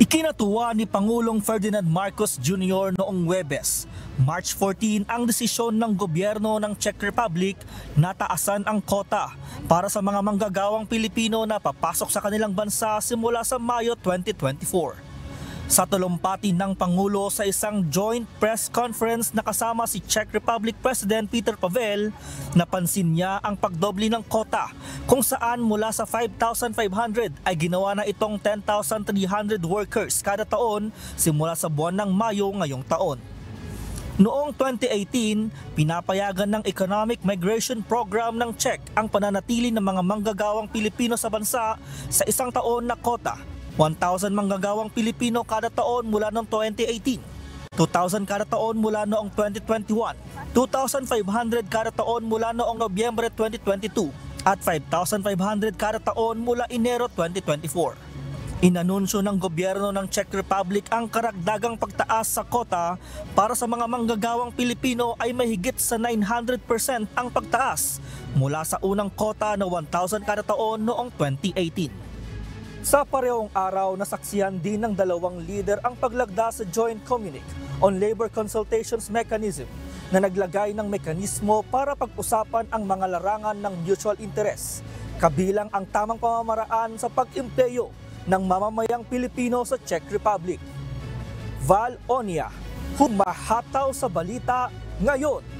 Ikinatuwa ni Pangulong Ferdinand Marcos Jr. noong Huwebes, March 14 ang desisyon ng gobyerno ng Czech Republic na taasan ang kota para sa mga manggagawang Pilipino na papasok sa kanilang bansa simula sa Mayo 2024. Sa talumpati ng Pangulo sa isang joint press conference na kasama si Czech Republic President Petr Pavel, napansin niya ang pagdoble ng kota kung saan mula sa 5,500 ay ginawa na itong 10,300 workers kada taon simula sa buwan ng Mayo ngayong taon. Noong 2018, pinapayagan ng Economic Migration Program ng Czech ang pananatili ng mga manggagawang Pilipino sa bansa sa isang taon na kota. 1,000 manggagawang Pilipino kada taon mula noong 2018, 2,000 kada taon mula noong 2021, 2,500 kada taon mula noong Nobyembre 2022, at 5,500 kada taon mula Enero 2024. Inanunsyo ng gobyerno ng Czech Republic ang karagdagang pagtaas sa kota para sa mga manggagawang Pilipino ay mahigit sa 900% ang pagtaas mula sa unang kota na 1,000 kada taon noong 2018. Sa parehong araw, nasaksihan din ng dalawang leader ang paglagda sa Joint Communique on Labor Consultations Mechanism na naglagay ng mekanismo para pag-usapan ang mga larangan ng mutual interest, kabilang ang tamang pamamaraan sa pag-empleyo ng mamamayang Pilipino sa Czech Republic. Val Onia, humahataw sa balita ngayon.